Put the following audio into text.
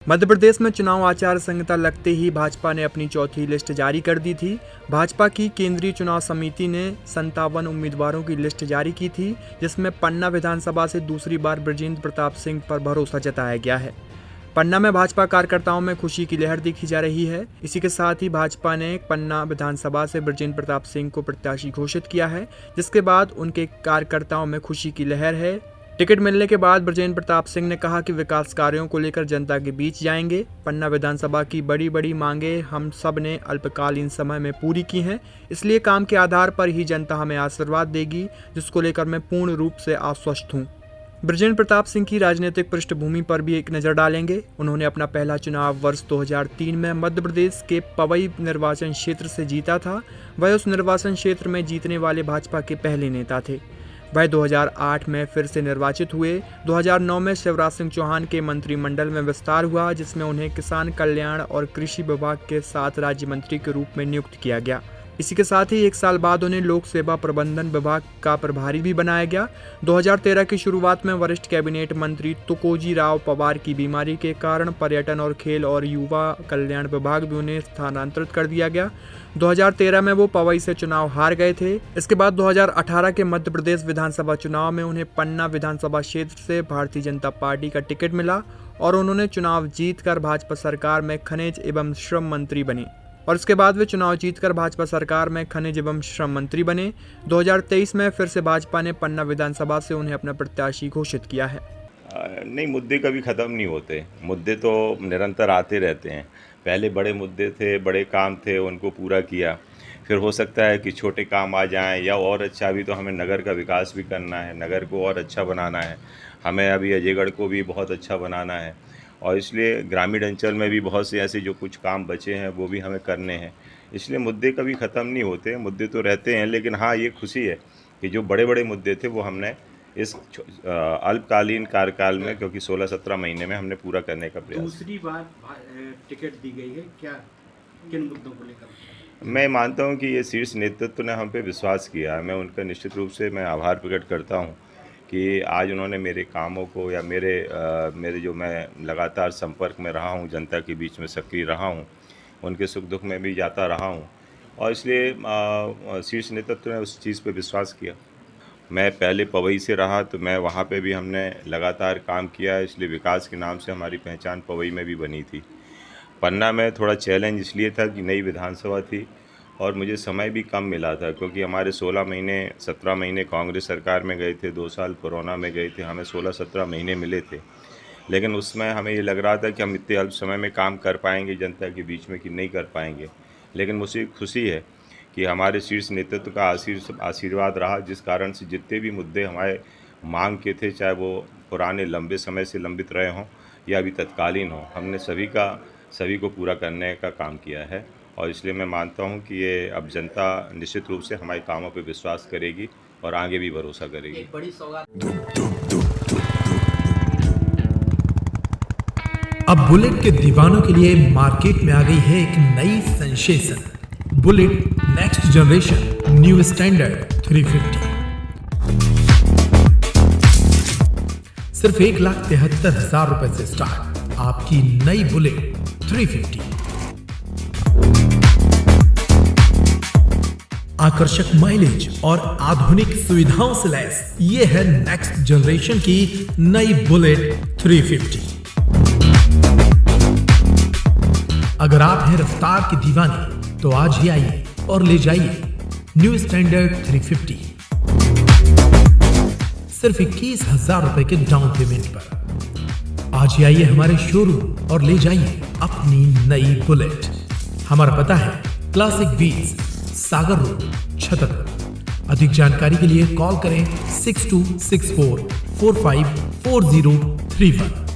मध्य प्रदेश में चुनाव आचार संहिता लगते ही भाजपा ने अपनी चौथी लिस्ट जारी कर दी थी। भाजपा की केंद्रीय चुनाव समिति ने 57 उम्मीदवारों की लिस्ट जारी की थी, जिसमें पन्ना विधानसभा से दूसरी बार बृजेंद्र प्रताप सिंह पर भरोसा जताया गया है। पन्ना में भाजपा कार्यकर्ताओं में खुशी की लहर देखी जा रही है। इसी के साथ ही भाजपा ने पन्ना विधानसभा से बृजेंद्र प्रताप सिंह को प्रत्याशी घोषित किया है, जिसके बाद उनके कार्यकर्ताओं में खुशी की लहर है। टिकट मिलने के बाद बृजेंद्र प्रताप सिंह ने कहा कि विकास कार्यों को लेकर जनता के बीच जाएंगे। पन्ना विधानसभा की बड़ी बड़ी मांगें हम सब ने अल्पकालीन समय में पूरी की हैं, इसलिए काम के आधार पर ही जनता हमें आशीर्वाद देगी, जिसको लेकर मैं पूर्ण रूप से आश्वस्त हूँ। बृजेंद्र प्रताप सिंह की राजनीतिक पृष्ठभूमि पर भी एक नज़र डालेंगे। उन्होंने अपना पहला चुनाव वर्ष 2003 में मध्य प्रदेश के पवई निर्वाचन क्षेत्र से जीता था। वह उस निर्वाचन क्षेत्र में जीतने वाले भाजपा के पहले नेता थे। वह 2008 में फिर से निर्वाचित हुए। 2009 में शिवराज सिंह चौहान के मंत्रिमंडल में विस्तार हुआ, जिसमें उन्हें किसान कल्याण और कृषि विभाग के साथ राज्य मंत्री के रूप में नियुक्त किया गया। इसी के साथ ही 1 साल बाद उन्हें लोक सेवा प्रबंधन विभाग का प्रभारी भी बनाया गया। 2013 की शुरुआत में वरिष्ठ कैबिनेट मंत्री तुकोजी राव पवार की बीमारी के कारण पर्यटन और खेल और युवा कल्याण विभाग भी उन्हें स्थानांतरित कर दिया गया। 2013 में वो पवई से चुनाव हार गए थे। इसके बाद 2018 के मध्य प्रदेश विधानसभा चुनाव में उन्हें पन्ना विधानसभा क्षेत्र से भारतीय जनता पार्टी का टिकट मिला और उन्होंने चुनाव जीतकर भाजपा सरकार में खनिज एवं श्रम मंत्री बने। और इसके बाद वे चुनाव जीतकर भाजपा सरकार में खनिज एवं श्रम मंत्री बने। 2023 में फिर से भाजपा ने पन्ना विधानसभा से उन्हें अपना प्रत्याशी घोषित किया है। नहीं, मुद्दे कभी ख़त्म नहीं होते। मुद्दे तो निरंतर आते रहते हैं। पहले बड़े मुद्दे थे, बड़े काम थे, उनको पूरा किया। फिर हो सकता है कि छोटे काम आ जाएं या और अच्छा। अभी तो हमें नगर का विकास भी करना है, नगर को और अच्छा बनाना है। हमें अभी अजयगढ़ को भी बहुत अच्छा बनाना है और इसलिए ग्रामीण अंचल में भी बहुत से ऐसे जो कुछ काम बचे हैं वो भी हमें करने हैं। इसलिए मुद्दे कभी ख़त्म नहीं होते, मुद्दे तो रहते हैं। लेकिन हाँ, ये खुशी है कि जो बड़े बड़े मुद्दे थे वो हमने इस अल्पकालीन कार्यकाल में, क्योंकि 16-17 महीने में हमने पूरा करने का प्रयास। दूसरी बार टिकट दी गई है, क्या किन मुद्दों को लेकर? मैं मानता हूं कि ये शीर्ष नेतृत्व ने हम पे विश्वास किया है। मैं उनका निश्चित रूप से मैं आभार प्रकट करता हूं कि आज उन्होंने मेरे कामों को या मेरे जो मैं लगातार संपर्क में रहा हूं, जनता के बीच में सक्रिय रहा हूं, उनके सुख दुख में भी जाता रहा हूं और इसलिए शीर्ष नेतृत्व ने उस चीज़ पे विश्वास किया। मैं पहले पवई से रहा तो मैं वहाँ पे भी हमने लगातार काम किया, इसलिए विकास के नाम से हमारी पहचान पवई में भी बनी थी। पन्ना में थोड़ा चैलेंज इसलिए था कि नई विधानसभा थी और मुझे समय भी कम मिला था, क्योंकि हमारे 17 महीने कांग्रेस सरकार में गए थे, 2 साल कोरोना में गए थे, हमें 16-17 महीने मिले थे। लेकिन उसमें हमें ये लग रहा था कि हम इतने अल्प समय में काम कर पाएंगे जनता के बीच में कि नहीं कर पाएंगे। लेकिन मुझे खुशी है कि हमारे शीर्ष नेतृत्व का आशीर्वाद रहा, जिस कारण से जितने भी मुद्दे हमारे मांग के थे, चाहे वो पुराने लंबे समय से लंबित रहे हों या अभी तत्कालीन हों, हमने सभी को पूरा करने का काम किया है। और इसलिए मैं मानता हूं कि ये अब जनता निश्चित रूप से हमारे कामों पर विश्वास करेगी और आगे भी भरोसा करेगी। एक बड़ी सौगात। अब बुलेट के दीवानों के लिए मार्केट में आ गई है एक नई sensation, bullet next generation new standard 350। सिर्फ 1,73,000 रुपए से स्टार्ट आपकी नई बुलेट 350। आकर्षक माइलेज और आधुनिक सुविधाओं से लैस ये है नेक्स्ट जनरेशन की नई बुलेट 350। अगर आप हैं रफ्तार की दीवानी तो आज ही आइए और ले जाइए न्यू स्टैंडर्ड 350 सिर्फ 21,000 रुपए के डाउन पेमेंट पर। आज ही आइए हमारे शोरूम और ले जाइए अपनी नई बुलेट। हमारा पता है क्लासिक व्हील्स, सागर रोड, छतरपुर। अधिक जानकारी के लिए कॉल करें 6264454031।